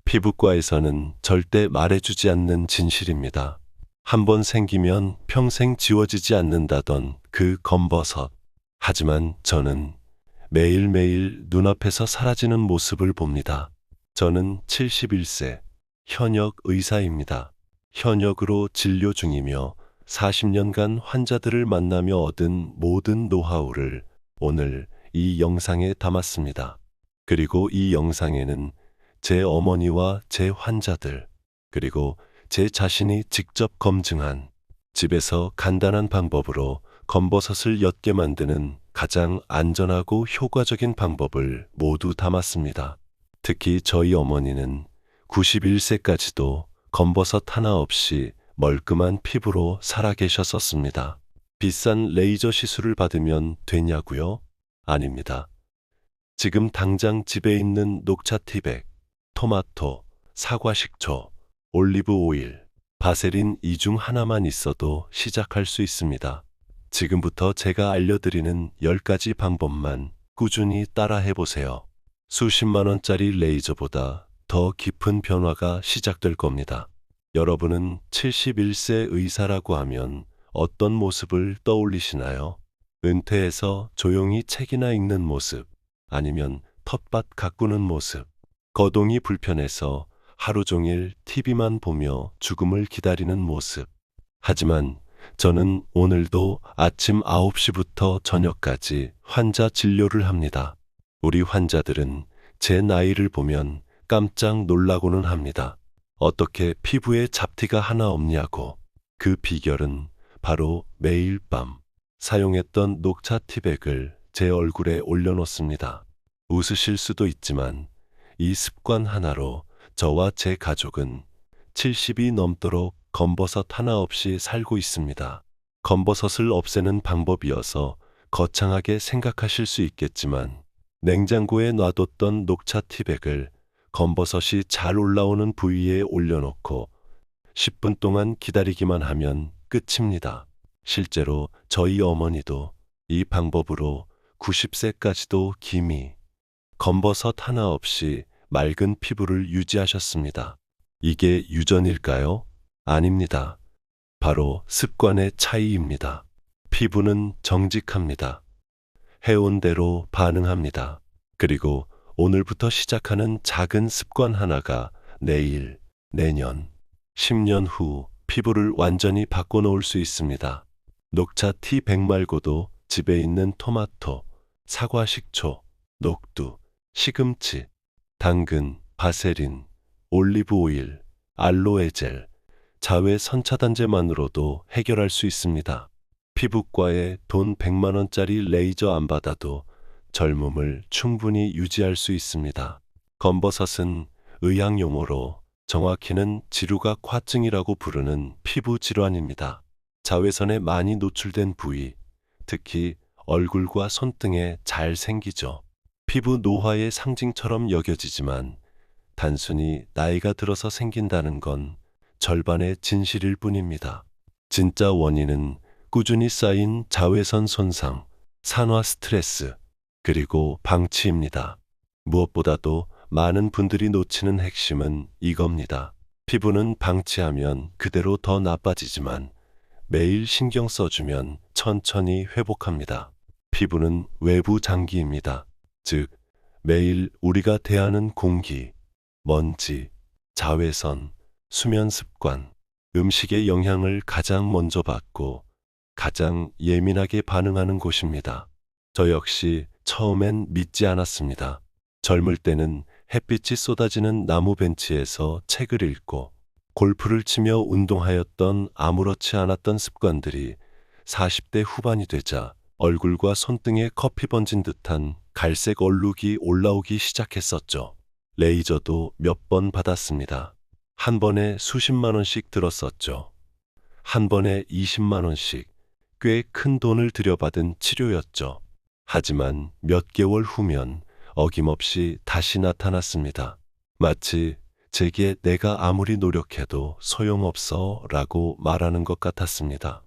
피부과에서는 절대 말해주지 않는 진실입니다. 한번 생기면 평생 지워지지 않는다던 그 검버섯. 하지만 저는 매일매일 눈앞에서 사라지는 모습을 봅니다. 저는 71세 현역 의사입니다. 현역으로 진료 중이며 40년간 환자들을 만나며 얻은 모든 노하우를 오늘 이 영상에 담았습니다. 그리고 이 영상에는 제 어머니와 제 환자들, 그리고 제 자신이 직접 검증한 집에서 간단한 방법으로 검버섯을 옅게 만드는 가장 안전하고 효과적인 방법을 모두 담았습니다. 특히 저희 어머니는 91세까지도 검버섯 하나 없이 멀끔한 피부로 살아계셨었습니다. 비싼 레이저 시술을 받으면 되냐고요? 아닙니다. 지금 당장 집에 있는 녹차 티백, 토마토, 사과 식초, 올리브 오일, 바세린 이 중 하나만 있어도 시작할 수 있습니다. 지금부터 제가 알려드리는 10가지 방법만 꾸준히 따라해 보세요. 수십만 원짜리 레이저보다 더 깊은 변화가 시작될 겁니다. 여러분은 71세 의사라고 하면 어떤 모습을 떠올리시나요? 은퇴해서 조용히 책이나 읽는 모습, 아니면 텃밭 가꾸는 모습, 거동이 불편해서 하루 종일 TV만 보며 죽음을 기다리는 모습. 하지만 저는 오늘도 아침 9시부터 저녁까지 환자 진료를 합니다. 우리 환자들은 제 나이를 보면 깜짝 놀라고는 합니다. 어떻게 피부에 잡티가 하나 없냐고. 그 비결은 바로 매일 밤 사용했던 녹차 티백을 제 얼굴에 올려놓습니다. 웃으실 수도 있지만 이 습관 하나로 저와 제 가족은 70이 넘도록 검버섯 하나 없이 살고 있습니다. 검버섯을 없애는 방법이어서 거창하게 생각하실 수 있겠지만 냉장고에 놔뒀던 녹차 티백을 검버섯이 잘 올라오는 부위에 올려놓고 10분 동안 기다리기만 하면 끝입니다. 실제로 저희 어머니도 이 방법으로 90세까지도 기미, 검버섯 하나 없이 맑은 피부를 유지하셨습니다. 이게 유전일까요? 아닙니다. 바로 습관의 차이입니다. 피부는 정직합니다. 해온 대로 반응합니다. 그리고 오늘부터 시작하는 작은 습관 하나가 내일, 내년, 10년 후 피부를 완전히 바꿔놓을 수 있습니다. 녹차 티백 말고도 집에 있는 토마토, 사과 식초, 녹두, 시금치, 당근, 바세린, 올리브 오일, 알로에 젤, 자외 선차단제만으로도 해결할 수 있습니다. 피부과에 돈 100만 원짜리 레이저 안 받아도 젊음을 충분히 유지할 수 있습니다. 검버섯은 의학 용어로 정확히는 지루각 화증이라고 부르는 피부 질환입니다. 자외선에 많이 노출된 부위, 특히 얼굴과 손등에 잘 생기죠. 피부 노화의 상징처럼 여겨지지만 단순히 나이가 들어서 생긴다는 건 절반의 진실일 뿐입니다. 진짜 원인은 꾸준히 쌓인 자외선 손상, 산화 스트레스, 그리고 방치입니다. 무엇보다도 많은 분들이 놓치는 핵심은 이겁니다. 피부는 방치하면 그대로 더 나빠지지만 매일 신경 써주면 천천히 회복합니다. 피부는 외부 장기입니다. 즉, 매일 우리가 대하는 공기, 먼지, 자외선, 수면 습관, 음식의 영향을 가장 먼저 받고 가장 예민하게 반응하는 곳입니다. 저 역시 처음엔 믿지 않았습니다. 젊을 때는 햇빛이 쏟아지는 나무 벤치에서 책을 읽고 골프를 치며 운동하였던 아무렇지 않았던 습관들이 40대 후반이 되자 얼굴과 손등에 커피 번진 듯한 갈색 얼룩이 올라오기 시작했었죠. 레이저도 몇 번 받았습니다. 한 번에 수십만 원씩 들었었죠. 한 번에 20만 원씩 꽤 큰 돈을 들여받은 치료였죠. 하지만 몇 개월 후면 어김없이 다시 나타났습니다. 마치 제게 내가 아무리 노력해도 소용없어 라고 말하는 것 같았습니다.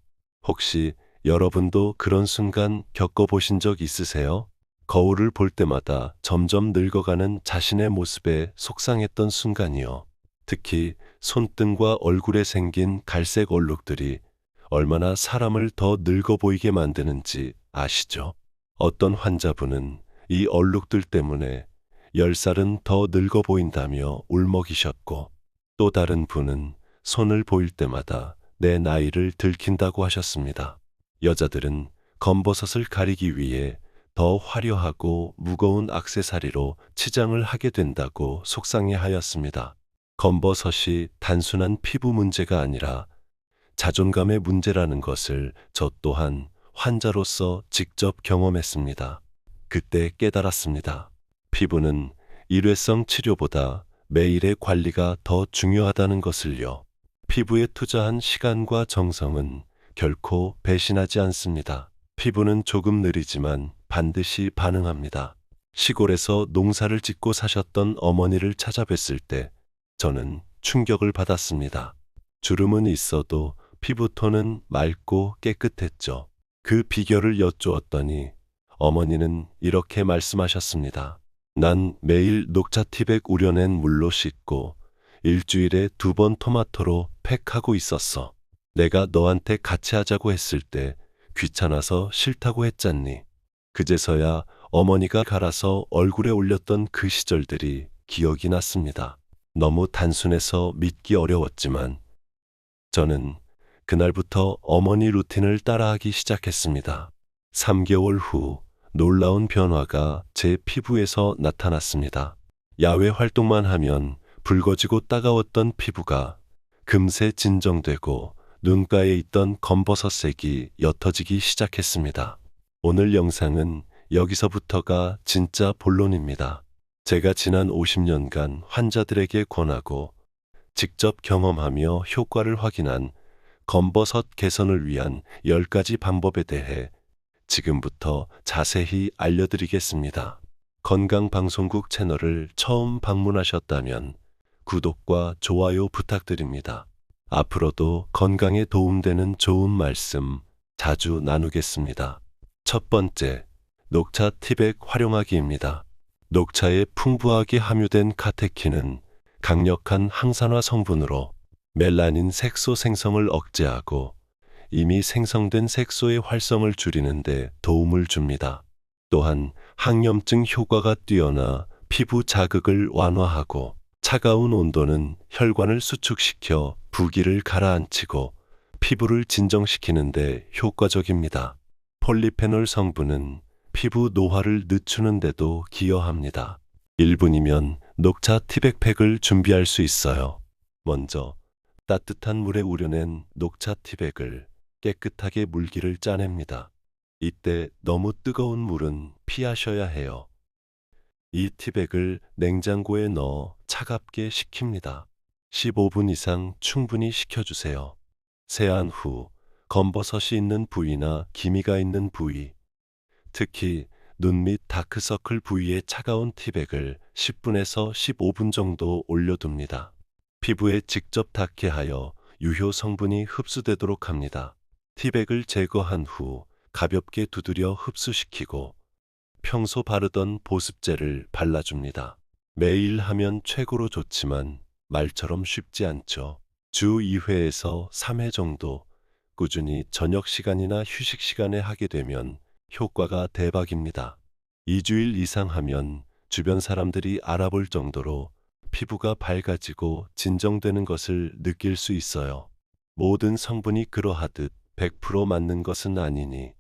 혹시 여러분도 그런 순간 겪어보신 적 있으세요? 거울을 볼 때마다 점점 늙어가는 자신의 모습에 속상했던 순간이요. 특히 손등과 얼굴에 생긴 갈색 얼룩들이 얼마나 사람을 더 늙어 보이게 만드는지 아시죠? 어떤 환자분은 이 얼룩들 때문에 10살은 더 늙어 보인다며 울먹이셨고, 또 다른 분은 손을 보일 때마다 내 나이를 들킨다고 하셨습니다. 여자들은 검버섯을 가리기 위해 더 화려하고 무거운 액세서리로 치장을 하게 된다고 속상해 하였습니다. 검버섯이 단순한 피부 문제가 아니라 자존감의 문제라는 것을 저 또한 환자로서 직접 경험했습니다. 그때 깨달았습니다. 피부는 일회성 치료보다 매일의 관리가 더 중요하다는 것을요. 피부에 투자한 시간과 정성은 결코 배신하지 않습니다. 피부는 조금 느리지만 반드시 반응합니다. 시골에서 농사를 짓고 사셨던 어머니를 찾아뵀을 때 저는 충격을 받았습니다. 주름은 있어도 피부톤은 맑고 깨끗했죠. 그 비결을 여쭈었더니 어머니는 이렇게 말씀하셨습니다. 난 매일 녹차 티백 우려낸 물로 씻고 일주일에 2번 토마토로 팩하고 있었어. 내가 너한테 같이 하자고 했을 때 귀찮아서 싫다고 했잖니. 그제서야 어머니가 갈아서 얼굴에 올렸던 그 시절들이 기억이 났습니다. 너무 단순해서 믿기 어려웠지만 저는 그날부터 어머니 루틴을 따라하기 시작했습니다. 3개월 후 놀라운 변화가 제 피부에서 나타났습니다. 야외 활동만 하면 붉어지고 따가웠던 피부가 금세 진정되고 눈가에 있던 검버섯색이 옅어지기 시작했습니다. 오늘 영상은 여기서부터가 진짜 본론입니다. 제가 지난 50년간 환자들에게 권하고 직접 경험하며 효과를 확인한 검버섯 개선을 위한 10가지 방법에 대해 지금부터 자세히 알려드리겠습니다. 건강방송국 채널을 처음 방문하셨다면 구독과 좋아요 부탁드립니다. 앞으로도 건강에 도움되는 좋은 말씀 자주 나누겠습니다. 첫 번째, 녹차 티백 활용하기입니다. 녹차에 풍부하게 함유된 카테킨은 강력한 항산화 성분으로 멜라닌 색소 생성을 억제하고 이미 생성된 색소의 활성을 줄이는 데 도움을 줍니다. 또한 항염증 효과가 뛰어나 피부 자극을 완화하고 차가운 온도는 혈관을 수축시켜 부기를 가라앉히고 피부를 진정시키는 데 효과적입니다. 폴리페놀 성분은 피부 노화를 늦추는 데도 기여합니다. 1분이면 녹차 티백팩을 준비할 수 있어요. 먼저 따뜻한 물에 우려낸 녹차 티백을 깨끗하게 물기를 짜냅니다. 이때 너무 뜨거운 물은 피하셔야 해요. 이 티백을 냉장고에 넣어 차갑게 식힙니다. 15분 이상 충분히 식혀주세요. 세안 후 검버섯이 있는 부위나 기미가 있는 부위, 특히 눈 및 다크서클 부위에 차가운 티백을 10분에서 15분 정도 올려둡니다. 피부에 직접 닿게 하여 유효 성분이 흡수되도록 합니다. 티백을 제거한 후 가볍게 두드려 흡수시키고 평소 바르던 보습제를 발라줍니다. 매일 하면 최고로 좋지만 말처럼 쉽지 않죠. 주 2회에서 3회 정도 꾸준히 저녁 시간이나 휴식 시간에 하게 되면 효과가 대박입니다. 2주일 이상 하면 주변 사람들이 알아볼 정도로 피부가 밝아지고 진정되는 것을 느낄 수 있어요. 모든 성분이 그러하듯 100% 맞는 것은 아니니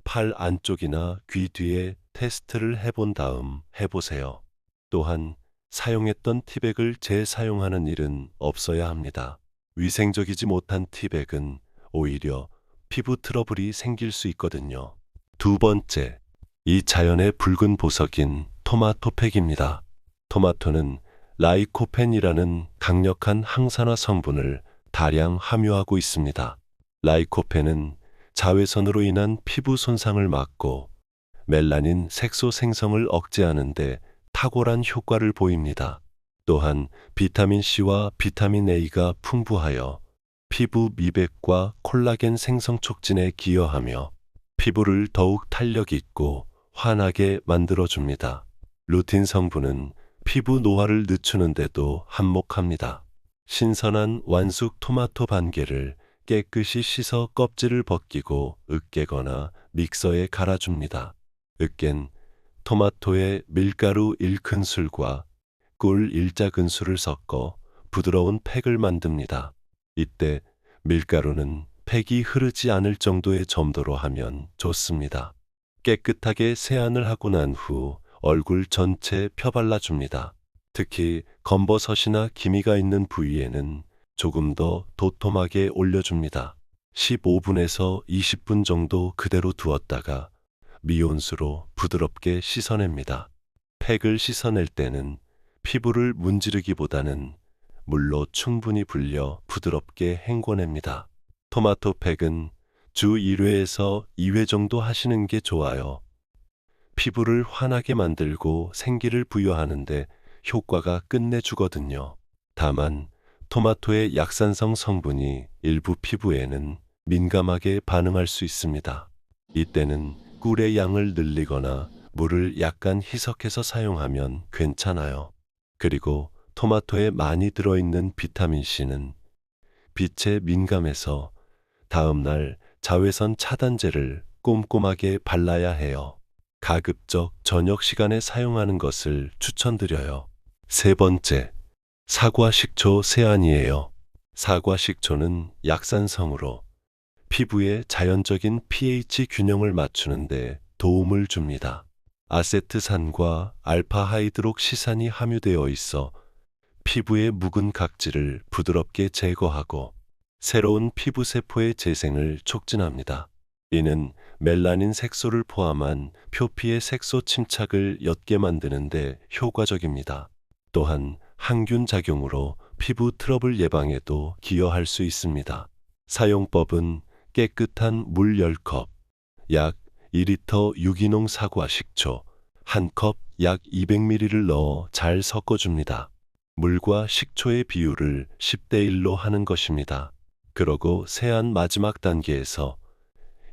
팔 안쪽이나 귀 뒤에 테스트를 해본 다음 해보세요. 또한 사용했던 티백을 재사용하는 일은 없어야 합니다. 위생적이지 못한 티백은 오히려 피부 트러블이 생길 수 있거든요. 두 번째, 이 자연의 붉은 보석인 토마토팩입니다. 토마토는 라이코펜이라는 강력한 항산화 성분을 다량 함유하고 있습니다. 라이코펜은 자외선으로 인한 피부 손상을 막고 멜라닌 색소 생성을 억제하는 데 탁월한 효과를 보입니다. 또한 비타민C와 비타민 A가 풍부하여 피부 미백과 콜라겐 생성 촉진에 기여하며 피부를 더욱 탄력 있고 환하게 만들어줍니다. 루틴 성분은 피부 노화를 늦추는데도 한몫합니다. 신선한 완숙 토마토 반 개를 깨끗이 씻어 껍질을 벗기고 으깨거나 믹서에 갈아줍니다. 으깬 토마토에 밀가루 1큰술과 꿀 1작은술을 섞어 부드러운 팩을 만듭니다. 이때 밀가루는 팩이 흐르지 않을 정도의 점도로 하면 좋습니다. 깨끗하게 세안을 하고 난 후 얼굴 전체에 펴발라줍니다. 특히 검버섯이나 기미가 있는 부위에는 조금 더 도톰하게 올려줍니다. 15분에서 20분 정도 그대로 두었다가 미온수로 부드럽게 씻어냅니다. 팩을 씻어낼 때는 피부를 문지르기보다는 물로 충분히 불려 부드럽게 헹궈냅니다. 토마토 팩은 주 1회에서 2회 정도 하시는 게 좋아요. 피부를 환하게 만들고 생기를 부여하는데 효과가 끝내주거든요. 다만 토마토의 약산성 성분이 일부 피부에는 민감하게 반응할 수 있습니다. 이때는 꿀의 양을 늘리거나 물을 약간 희석해서 사용하면 괜찮아요. 그리고 토마토에 많이 들어있는 비타민C는 빛에 민감해서 다음날 자외선 차단제를 꼼꼼하게 발라야 해요. 가급적 저녁 시간에 사용하는 것을 추천드려요. 세 번째, 사과 식초 세안이에요. 사과 식초는 약산성으로 피부의 자연적인 pH 균형을 맞추는데 도움을 줍니다. 아세트산과 알파하이드록시산이 함유되어 있어 피부의 묵은 각질을 부드럽게 제거하고 새로운 피부 세포의 재생을 촉진합니다. 이는 멜라닌 색소를 포함한 표피의 색소 침착을 옅게 만드는데 효과적입니다. 또한 항균 작용으로 피부 트러블 예방에도 기여할 수 있습니다. 사용법은 깨끗한 물 10컵, 약 2리터 유기농 사과 식초 1컵 약 200ml를 넣어 잘 섞어줍니다. 물과 식초의 비율을 10대 1로 하는 것입니다. 그러고 세안 마지막 단계에서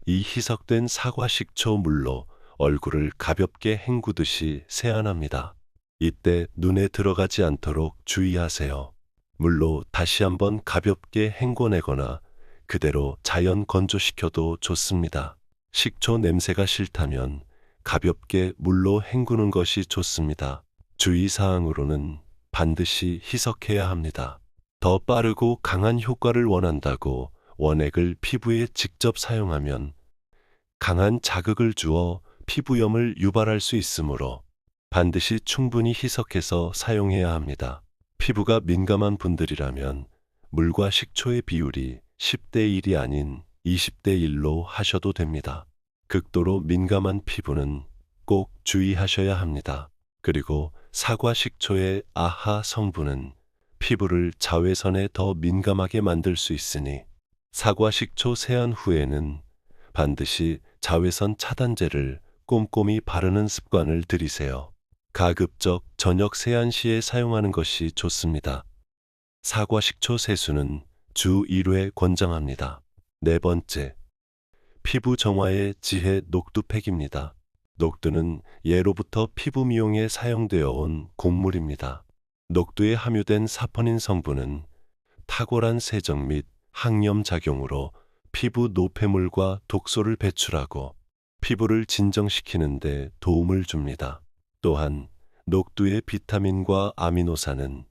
이 희석된 사과 식초 물로 얼굴을 가볍게 헹구듯이 세안합니다. 이때 눈에 들어가지 않도록 주의하세요. 물로 다시 한번 가볍게 헹궈내거나 그대로 자연 건조시켜도 좋습니다. 식초 냄새가 싫다면 가볍게 물로 헹구는 것이 좋습니다. 주의사항으로는 반드시 희석해야 합니다. 더 빠르고 강한 효과를 원한다고 원액을 피부에 직접 사용하면 강한 자극을 주어 피부염을 유발할 수 있으므로 반드시 충분히 희석해서 사용해야 합니다. 피부가 민감한 분들이라면 물과 식초의 비율이 10대 1이 아닌 20대 1로 하셔도 됩니다. 극도로 민감한 피부는 꼭 주의하셔야 합니다. 그리고 사과 식초의 아하 성분은 피부를 자외선에 더 민감하게 만들 수 있으니 사과 식초 세안 후에는 반드시 자외선 차단제를 꼼꼼히 바르는 습관을 들이세요. 가급적 저녁 세안 시에 사용하는 것이 좋습니다. 사과 식초 세수는 주 1회 권장합니다. 네 번째, 피부 정화의 지혜 녹두팩입니다. 녹두는 예로부터 피부 미용에 사용되어 온 곡물입니다. 녹두에 함유된 사포닌 성분은 탁월한 세정 및 항염 작용으로 피부 노폐물과 독소를 배출하고 피부를 진정시키는 데 도움을 줍니다. 또한 녹두의 비타민과 아미노산은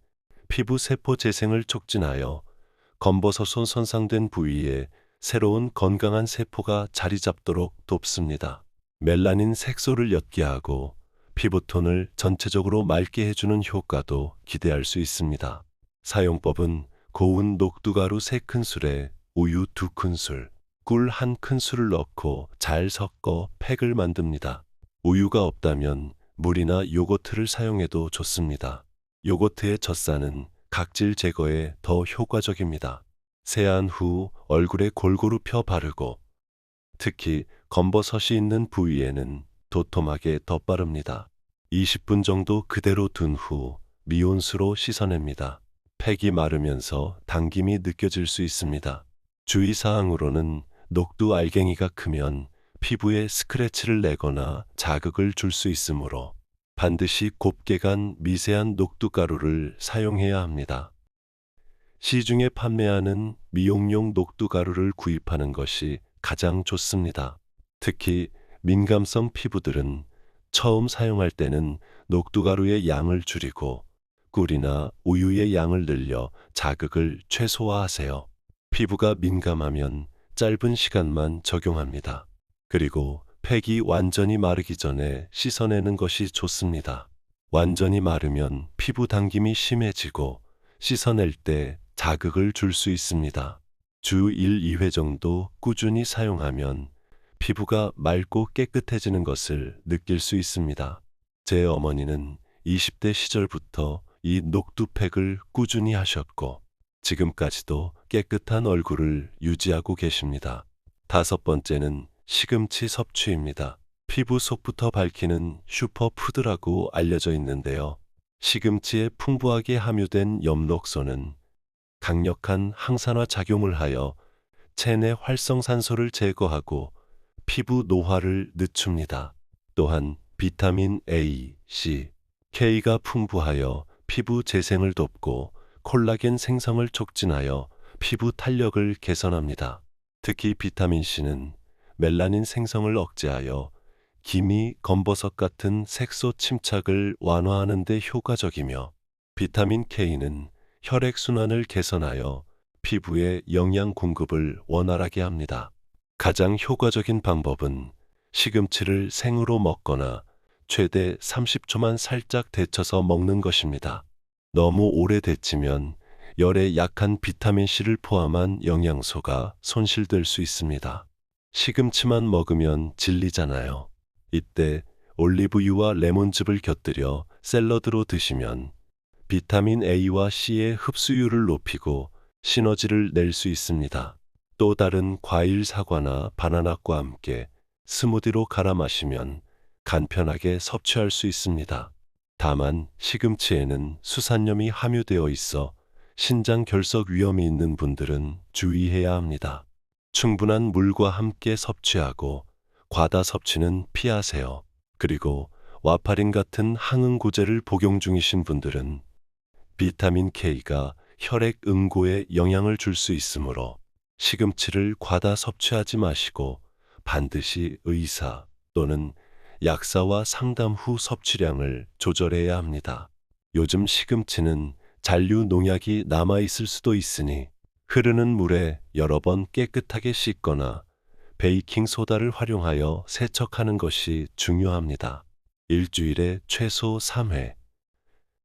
피부 세포 재생을 촉진하여 검버섯손 손상된 부위에 새로운 건강한 세포가 자리 잡도록 돕습니다. 멜라닌 색소를 옅게 하고 피부톤을 전체적으로 맑게 해주는 효과도 기대할 수 있습니다. 사용법은 고운 녹두가루 3큰술에 우유 2큰술, 꿀 1큰술을 넣고 잘 섞어 팩을 만듭니다. 우유가 없다면 물이나 요거트를 사용해도 좋습니다. 요거트의 젖산은 각질 제거에 더 효과적입니다. 세안 후 얼굴에 골고루 펴 바르고 특히 검버섯이 있는 부위에는 도톰하게 덧바릅니다. 20분 정도 그대로 둔 후 미온수로 씻어냅니다. 팩이 마르면서 당김이 느껴질 수 있습니다. 주의사항으로는 녹두 알갱이가 크면 피부에 스크래치를 내거나 자극을 줄 수 있으므로 반드시 곱게 간 미세한 녹두가루를 사용해야 합니다. 시중에 판매하는 미용용 녹두가루를 구입하는 것이 가장 좋습니다. 특히 민감성 피부들은 처음 사용할 때는 녹두가루의 양을 줄이고 꿀이나 우유의 양을 늘려 자극을 최소화하세요. 피부가 민감하면 짧은 시간만 적용합니다. 그리고 팩이 완전히 마르기 전에 씻어내는 것이 좋습니다. 완전히 마르면 피부 당김이 심해지고 씻어낼 때 자극을 줄 수 있습니다. 주 1, 2회 정도 꾸준히 사용하면 피부가 맑고 깨끗해지는 것을 느낄 수 있습니다. 제 어머니는 20대 시절부터 이 녹두팩을 꾸준히 하셨고 지금까지도 깨끗한 얼굴을 유지하고 계십니다. 다섯 번째는 시금치 섭취입니다. 피부 속부터 밝히는 슈퍼푸드라고 알려져 있는데요. 시금치에 풍부하게 함유된 엽록소는 강력한 항산화 작용을 하여 체내 활성산소를 제거하고 피부 노화를 늦춥니다. 또한 비타민 A, C, K가 풍부하여 피부 재생을 돕고 콜라겐 생성을 촉진하여 피부 탄력을 개선합니다. 특히 비타민 C는 멜라닌 생성을 억제하여 기미, 검버섯 같은 색소 침착을 완화하는 데 효과적이며 비타민 K는 혈액순환을 개선하여 피부에 영양 공급을 원활하게 합니다. 가장 효과적인 방법은 시금치를 생으로 먹거나 최대 30초만 살짝 데쳐서 먹는 것입니다. 너무 오래 데치면 열에 약한 비타민C를 포함한 영양소가 손실될 수 있습니다. 시금치만 먹으면 질리잖아요. 이때 올리브유와 레몬즙을 곁들여 샐러드로 드시면 비타민 A와 C의 흡수율을 높이고 시너지를 낼 수 있습니다. 또 다른 과일 사과나 바나나과 함께 스무디로 갈아 마시면 간편하게 섭취할 수 있습니다. 다만 시금치에는 수산염이 함유되어 있어 신장 결석 위험이 있는 분들은 주의해야 합니다. 충분한 물과 함께 섭취하고 과다 섭취는 피하세요. 그리고 와파린 같은 항응고제를 복용 중이신 분들은 비타민 K가 혈액 응고에 영향을 줄 수 있으므로 시금치를 과다 섭취하지 마시고 반드시 의사 또는 약사와 상담 후 섭취량을 조절해야 합니다. 요즘 시금치는 잔류 농약이 남아있을 수도 있으니 흐르는 물에 여러 번 깨끗하게 씻거나 베이킹소다를 활용하여 세척하는 것이 중요합니다. 일주일에 최소 3회,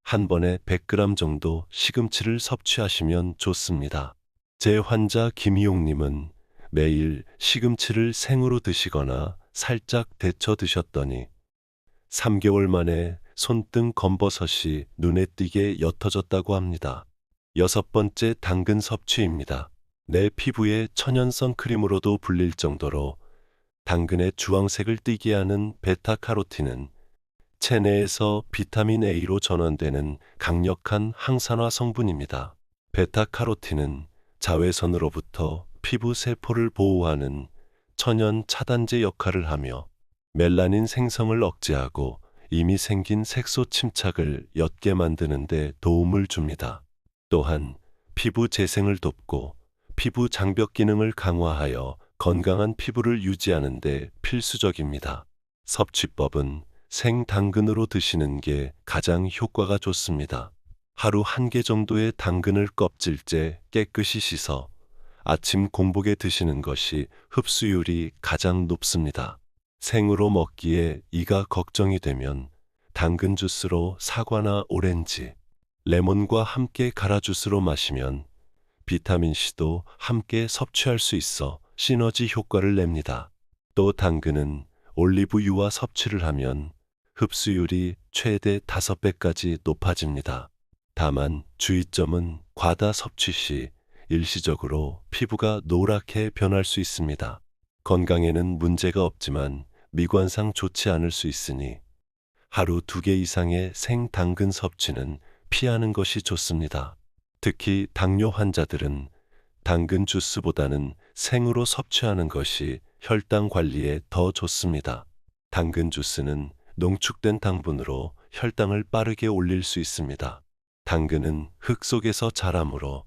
한 번에 100g 정도 시금치를 섭취하시면 좋습니다. 제 환자 김희용님은 매일 시금치를 생으로 드시거나 살짝 데쳐 드셨더니 3개월 만에 손등 검버섯이 눈에 띄게 옅어졌다고 합니다. 여섯 번째, 당근 섭취입니다. 내 피부에 천연성 크림으로도 불릴 정도로 당근의 주황색을 띠게 하는 베타카로틴은 체내에서 비타민 A로 전환되는 강력한 항산화 성분입니다. 베타카로틴은 자외선으로부터 피부 세포를 보호하는 천연 차단제 역할을 하며 멜라닌 생성을 억제하고 이미 생긴 색소 침착을 옅게 만드는 데 도움을 줍니다. 또한 피부 재생을 돕고 피부 장벽 기능을 강화하여 건강한 피부를 유지하는 데 필수적입니다. 섭취법은 생당근으로 드시는 게 가장 효과가 좋습니다. 하루 1개 정도의 당근을 껍질째 깨끗이 씻어 아침 공복에 드시는 것이 흡수율이 가장 높습니다. 생으로 먹기에 이가 걱정이 되면 당근 주스로 사과나 오렌지, 레몬과 함께 갈아 주스로 마시면 비타민C도 함께 섭취할 수 있어 시너지 효과를 냅니다. 또 당근은 올리브유와 섭취를 하면 흡수율이 최대 5배까지 높아집니다. 다만 주의점은 과다 섭취 시 일시적으로 피부가 노랗게 변할 수 있습니다. 건강에는 문제가 없지만 미관상 좋지 않을 수 있으니 하루 2개 이상의 생당근 섭취는 피하는 것이 좋습니다. 특히 당뇨 환자들은 당근 주스보다는 생으로 섭취하는 것이 혈당 관리에 더 좋습니다. 당근 주스는 농축된 당분으로 혈당을 빠르게 올릴 수 있습니다. 당근은 흙 속에서 자라므로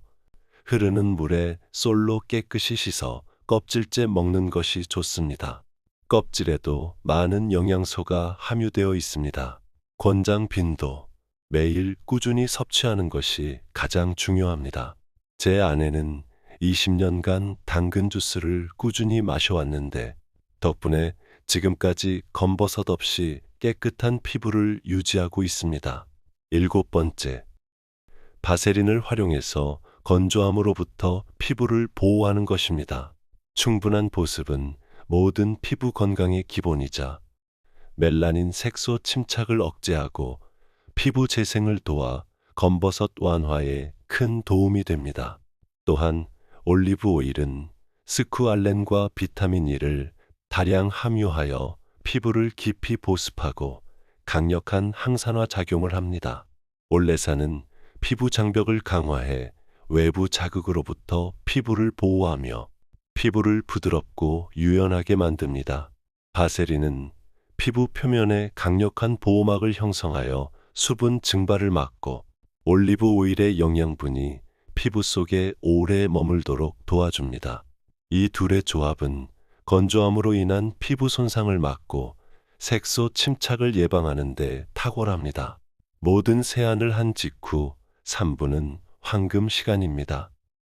흐르는 물에 솔로 깨끗이 씻어 껍질째 먹는 것이 좋습니다. 껍질에도 많은 영양소가 함유되어 있습니다. 권장 빈도, 매일 꾸준히 섭취하는 것이 가장 중요합니다. 제 아내는 20년간 당근 주스를 꾸준히 마셔왔는데 덕분에 지금까지 검버섯 없이 깨끗한 피부를 유지하고 있습니다. 7번째, 바세린을 활용해서 건조함으로부터 피부를 보호하는 것입니다. 충분한 보습은 모든 피부 건강의 기본이자 멜라닌 색소 침착을 억제하고 피부 재생을 도와 검버섯 완화에 큰 도움이 됩니다. 또한 올리브 오일은 스쿠알렌과 비타민 E를 다량 함유하여 피부를 깊이 보습하고 강력한 항산화 작용을 합니다. 올레산은 피부 장벽을 강화해 외부 자극으로부터 피부를 보호하며 피부를 부드럽고 유연하게 만듭니다. 바세린은 피부 표면에 강력한 보호막을 형성하여 수분 증발을 막고 올리브 오일의 영양분이 피부 속에 오래 머물도록 도와줍니다. 이 둘의 조합은 건조함으로 인한 피부 손상을 막고 색소 침착을 예방하는 데 탁월합니다. 모든 세안을 한 직후 3분은 황금 시간입니다.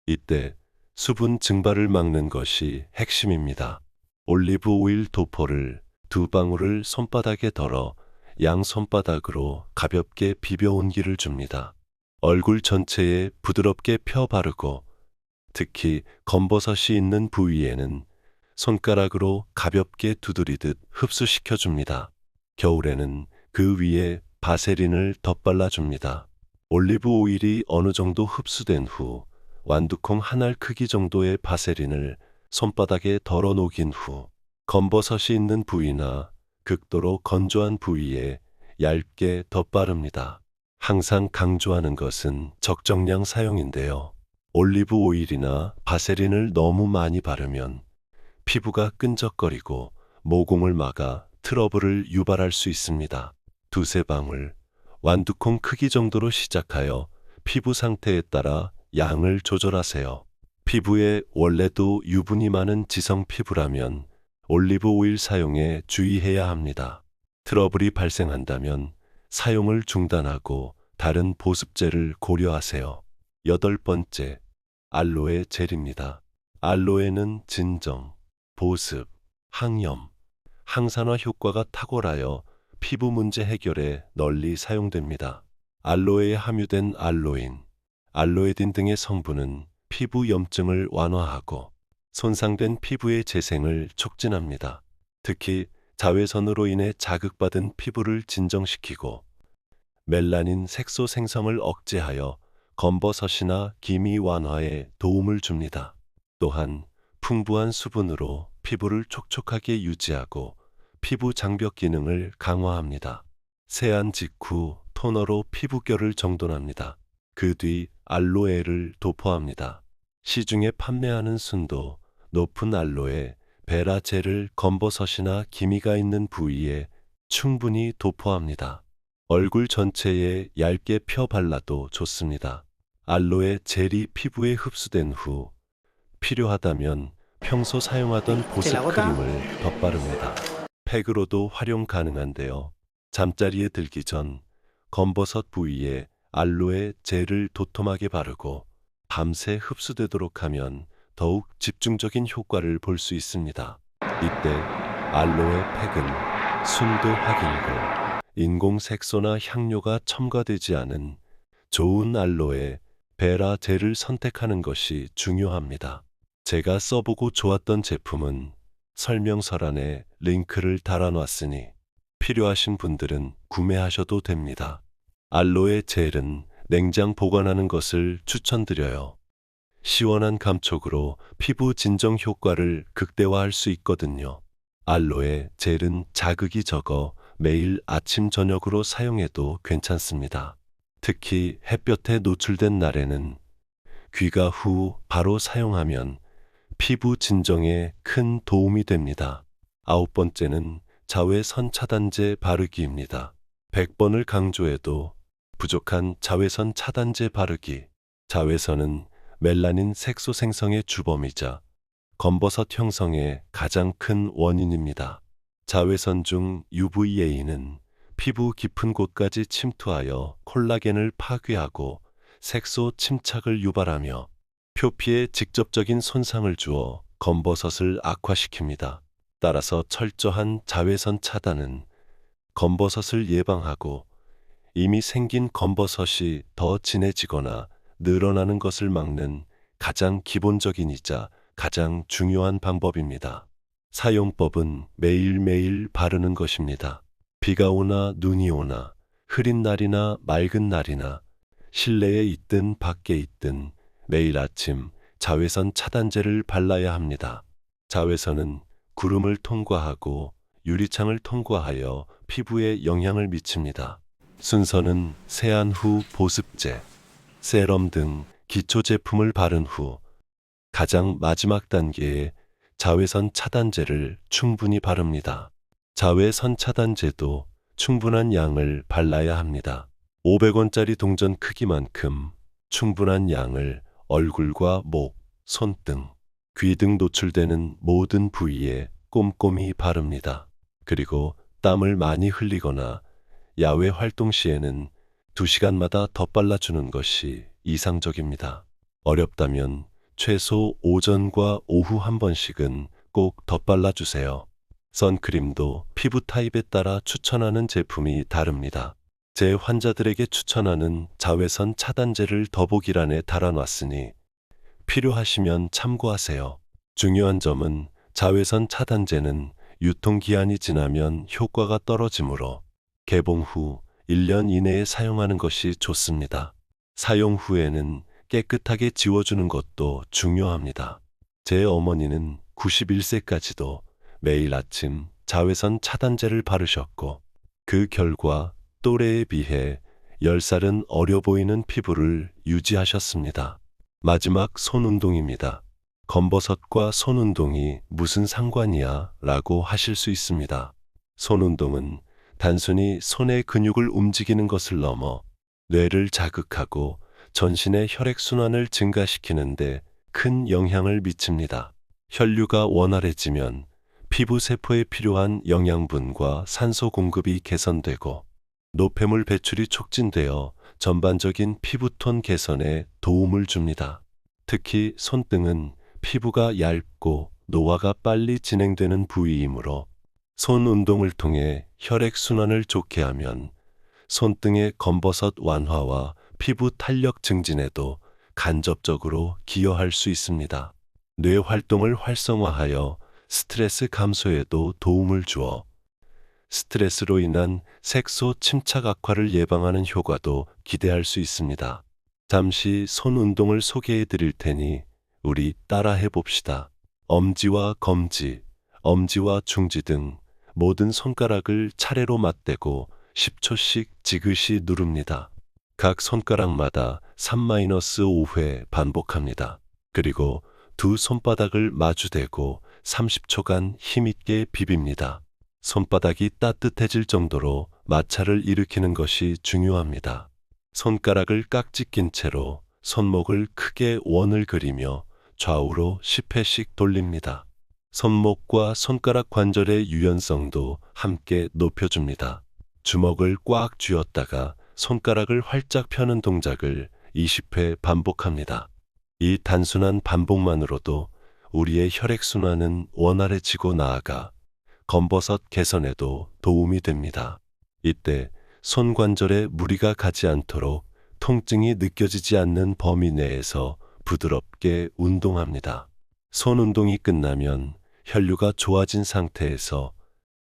이때 수분 증발을 막는 것이 핵심입니다. 올리브 오일 도포를 2방울을 손바닥에 덜어 양 손바닥으로 가볍게 비벼 온기를 줍니다. 얼굴 전체에 부드럽게 펴 바르고 특히 검버섯이 있는 부위에는 손가락으로 가볍게 두드리듯 흡수시켜 줍니다. 겨울에는 그 위에 바세린을 덧발라 줍니다. 올리브 오일이 어느 정도 흡수된 후 완두콩 한 알 크기 정도의 바세린을 손바닥에 덜어 녹인 후 검버섯이 있는 부위나 극도로 건조한 부위에 얇게 덧바릅니다. 항상 강조하는 것은 적정량 사용인데요. 올리브 오일이나 바세린을 너무 많이 바르면 피부가 끈적거리고 모공을 막아 트러블을 유발할 수 있습니다. 2~3방울, 완두콩 크기 정도로 시작하여 피부 상태에 따라 양을 조절하세요. 피부에 원래도 유분이 많은 지성 피부라면 올리브 오일 사용에 주의해야 합니다. 트러블이 발생한다면 사용을 중단하고 다른 보습제를 고려하세요. 8번째, 알로에 젤입니다. 알로에는 진정, 보습, 항염, 항산화 효과가 탁월하여 피부 문제 해결에 널리 사용됩니다. 알로에에 함유된 알로인, 알로에딘 등의 성분은 피부 염증을 완화하고 손상된 피부의 재생을 촉진합니다. 특히 자외선으로 인해 자극받은 피부를 진정시키고 멜라닌 색소 생성을 억제하여 검버섯이나 기미 완화에 도움을 줍니다. 또한 풍부한 수분으로 피부를 촉촉하게 유지하고 피부 장벽 기능을 강화합니다. 세안 직후 토너로 피부결을 정돈합니다. 그 뒤 알로에를 도포합니다. 시중에 판매하는 순도 높은 알로에 베라 젤을 검버섯이나 기미가 있는 부위에 충분히 도포합니다. 얼굴 전체에 얇게 펴 발라도 좋습니다. 알로에 젤이 피부에 흡수된 후 필요하다면 평소 사용하던 보습 크림을 덧바릅니다. 팩으로도 활용 가능한데요. 잠자리에 들기 전 검버섯 부위에 알로에 젤을 도톰하게 바르고 밤새 흡수되도록 하면 더욱 집중적인 효과를 볼 수 있습니다. 이때 알로에 팩은 순도 확인고 인공 색소나 향료가 첨가되지 않은 좋은 알로에 베라 젤을 선택하는 것이 중요합니다. 제가 써보고 좋았던 제품은 설명서란에 링크를 달아놨으니 필요하신 분들은 구매하셔도 됩니다. 알로에 젤은 냉장 보관하는 것을 추천드려요. 시원한 감촉으로 피부 진정 효과를 극대화할 수 있거든요. 알로에 젤은 자극이 적어 매일 아침 저녁으로 사용해도 괜찮습니다. 특히 햇볕에 노출된 날에는 귀가 후 바로 사용하면 피부 진정에 큰 도움이 됩니다. 9번째는 자외선 차단제 바르기입니다. 100번을 강조해도 부족한 자외선 차단제 바르기. 자외선은 멜라닌 색소 생성의 주범이자 검버섯 형성의 가장 큰 원인입니다. 자외선 중 UVA는 피부 깊은 곳까지 침투하여 콜라겐을 파괴하고 색소 침착을 유발하며 표피에 직접적인 손상을 주어 검버섯을 악화시킵니다. 따라서 철저한 자외선 차단은 검버섯을 예방하고 이미 생긴 검버섯이 더 진해지거나 늘어나는 것을 막는 가장 기본적이자 가장 중요한 방법입니다. 사용법은 매일매일 바르는 것입니다. 비가 오나 눈이 오나 흐린 날이나 맑은 날이나 실내에 있든 밖에 있든 매일 아침 자외선 차단제를 발라야 합니다. 자외선은 구름을 통과하고 유리창을 통과하여 피부에 영향을 미칩니다. 순서는 세안 후 보습제, 세럼 등 기초 제품을 바른 후 가장 마지막 단계에 자외선 차단제를 충분히 바릅니다. 자외선 차단제도 충분한 양을 발라야 합니다. 500원짜리 동전 크기만큼 충분한 양을 얼굴과 목, 손등, 귀 등 노출되는 모든 부위에 꼼꼼히 바릅니다. 그리고 땀을 많이 흘리거나 야외 활동 시에는 2시간마다 덧발라주는 것이 이상적입니다. 어렵다면 최소 오전과 오후 한 번씩은 꼭 덧발라주세요. 선크림도 피부 타입에 따라 추천하는 제품이 다릅니다. 제 환자들에게 추천하는 자외선 차단제를 더보기란에 달아놨으니 필요하시면 참고하세요. 중요한 점은 자외선 차단제는 유통기한이 지나면 효과가 떨어지므로 개봉 후 1년 이내에 사용하는 것이 좋습니다. 사용 후에는 깨끗하게 지워주는 것도 중요합니다. 제 어머니는 91세까지도 매일 아침 자외선 차단제를 바르셨고 그 결과 또래에 비해 10살은 어려 보이는 피부를 유지하셨습니다. 마지막 손운동입니다. 검버섯과 손운동이 무슨 상관이야? 라고 하실 수 있습니다. 손운동은 단순히 손의 근육을 움직이는 것을 넘어 뇌를 자극하고 전신의 혈액순환을 증가시키는데 큰 영향을 미칩니다. 혈류가 원활해지면 피부 세포에 필요한 영양분과 산소 공급이 개선되고 노폐물 배출이 촉진되어 전반적인 피부톤 개선에 도움을 줍니다. 특히 손등은 피부가 얇고 노화가 빨리 진행되는 부위이므로 손 운동을 통해 혈액순환을 좋게 하면 손등의 검버섯 완화와 피부 탄력 증진에도 간접적으로 기여할 수 있습니다. 뇌 활동을 활성화하여 스트레스 감소에도 도움을 주어 스트레스로 인한 색소 침착 악화를 예방하는 효과도 기대할 수 있습니다. 잠시 손 운동을 소개해 드릴 테니 우리 따라 해봅시다. 엄지와 검지, 엄지와 중지 등 모든 손가락을 차례로 맞대고 10초씩 지그시 누릅니다. 각 손가락마다 3-5회 반복합니다. 그리고 두 손바닥을 마주대고 30초간 힘있게 비빕니다. 손바닥이 따뜻해질 정도로 마찰을 일으키는 것이 중요합니다. 손가락을 깍지 낀 채로 손목을 크게 원을 그리며 좌우로 10회씩 돌립니다. 손목과 손가락 관절의 유연성도 함께 높여줍니다. 주먹을 꽉 쥐었다가 손가락을 활짝 펴는 동작을 20회 반복합니다. 이 단순한 반복만으로도 우리의 혈액순환은 원활해지고 나아가 검버섯 개선에도 도움이 됩니다. 이때 손관절에 무리가 가지 않도록 통증이 느껴지지 않는 범위 내에서 부드럽게 운동합니다. 손 운동이 끝나면 혈류가 좋아진 상태에서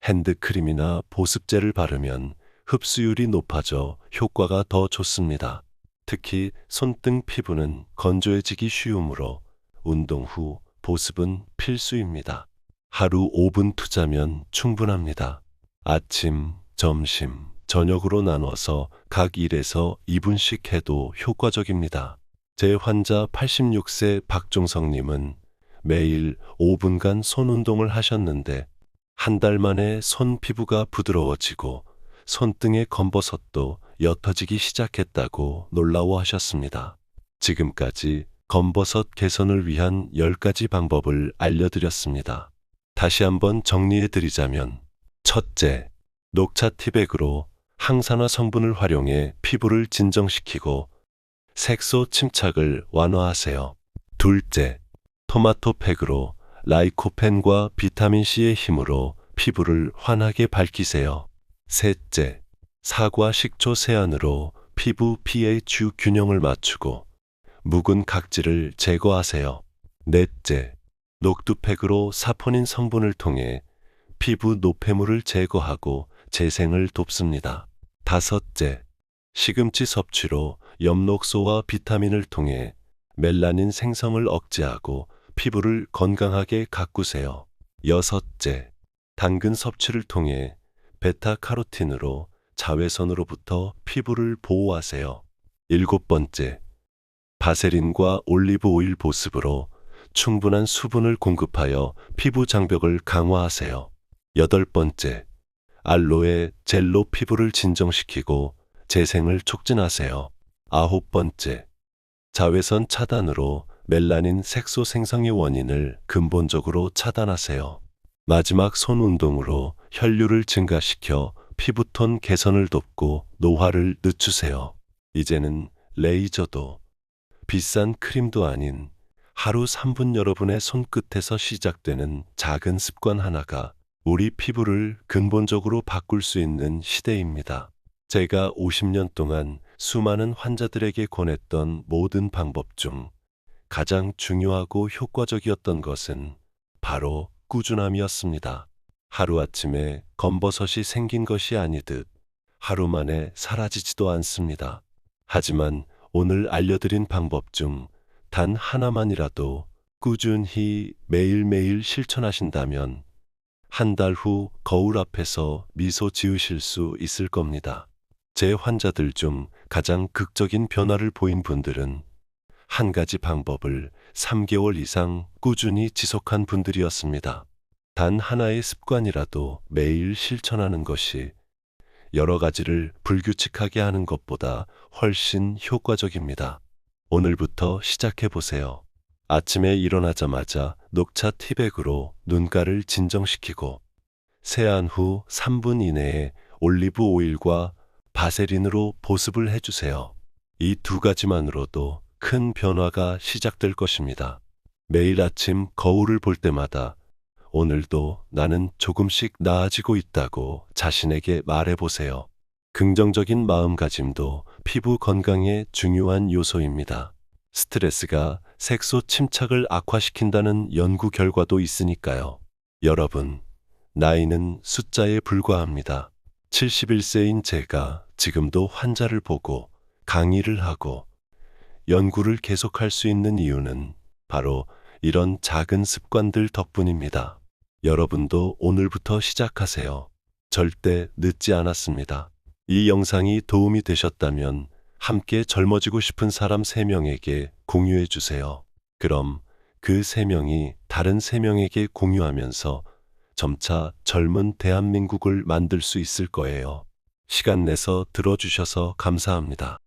핸드크림이나 보습제를 바르면 흡수율이 높아져 효과가 더 좋습니다. 특히 손등 피부는 건조해지기 쉬우므로 운동 후 보습은 필수입니다. 하루 5분 투자면 충분합니다. 아침, 점심, 저녁으로 나눠서 각 1에서 2분씩 해도 효과적입니다. 제 환자 86세 박종성님은 매일 5분간 손 운동을 하셨는데 한 달 만에 손 피부가 부드러워지고 손등의 검버섯도 옅어지기 시작했다고 놀라워하셨습니다. 지금까지 검버섯 개선을 위한 10가지 방법을 알려드렸습니다. 다시 한번 정리해드리자면, 첫째, 녹차 티백으로 항산화 성분을 활용해 피부를 진정시키고 색소 침착을 완화하세요. 둘째, 토마토 팩으로 라이코펜과 비타민C의 힘으로 피부를 환하게 밝히세요. 셋째, 사과 식초 세안으로 피부 pH 균형을 맞추고 묵은 각질을 제거하세요. 넷째, 녹두팩으로 사포닌 성분을 통해 피부 노폐물을 제거하고 재생을 돕습니다. 다섯째, 시금치 섭취로 엽록소와 비타민을 통해 멜라닌 생성을 억제하고 피부를 건강하게 가꾸세요. 여섯째, 당근 섭취를 통해 베타카로틴으로 자외선으로부터 피부를 보호하세요. 일곱 번째, 바세린과 올리브 오일 보습으로 충분한 수분을 공급하여 피부 장벽을 강화하세요. 여덟 번째, 알로에 젤로 피부를 진정시키고 재생을 촉진하세요. 아홉 번째, 자외선 차단으로 멜라닌 색소 생성의 원인을 근본적으로 차단하세요. 마지막 손 운동으로 혈류를 증가시켜 피부톤 개선을 돕고 노화를 늦추세요. 이제는 레이저도 비싼 크림도 아닌 하루 3분 여러분의 손끝에서 시작되는 작은 습관 하나가 우리 피부를 근본적으로 바꿀 수 있는 시대입니다. 제가 50년 동안 수많은 환자들에게 권했던 모든 방법 중 가장 중요하고 효과적이었던 것은 바로 꾸준함이었습니다. 하루아침에 검버섯이 생긴 것이 아니듯 하루 만에 사라지지도 않습니다. 하지만 오늘 알려드린 방법 중 단 하나만이라도 꾸준히 매일매일 실천하신다면 한 달 후 거울 앞에서 미소 지으실 수 있을 겁니다. 제 환자들 중 가장 극적인 변화를 보인 분들은 한 가지 방법을 3개월 이상 꾸준히 지속한 분들이었습니다. 단 하나의 습관이라도 매일 실천하는 것이 여러 가지를 불규칙하게 하는 것보다 훨씬 효과적입니다. 오늘부터 시작해 보세요. 아침에 일어나자마자 녹차 티백으로 눈가를 진정시키고 세안 후 3분 이내에 올리브 오일과 바세린으로 보습을 해주세요. 이 두 가지만으로도 큰 변화가 시작될 것입니다. 매일 아침 거울을 볼 때마다 오늘도 나는 조금씩 나아지고 있다고 자신에게 말해보세요. 긍정적인 마음가짐도 피부 건강에 중요한 요소입니다. 스트레스가 색소 침착을 악화시킨다는 연구 결과도 있으니까요. 여러분, 나이는 숫자에 불과합니다. 71세인 제가 지금도 환자를 보고 강의를 하고 연구를 계속할 수 있는 이유는 바로 이런 작은 습관들 덕분입니다. 여러분도 오늘부터 시작하세요. 절대 늦지 않았습니다. 이 영상이 도움이 되셨다면 함께 젊어지고 싶은 사람 3명에게 공유해 주세요. 그럼 그 3명이 다른 3명에게 공유하면서 점차 젊은 대한민국을 만들 수 있을 거예요. 시간 내서 들어주셔서 감사합니다.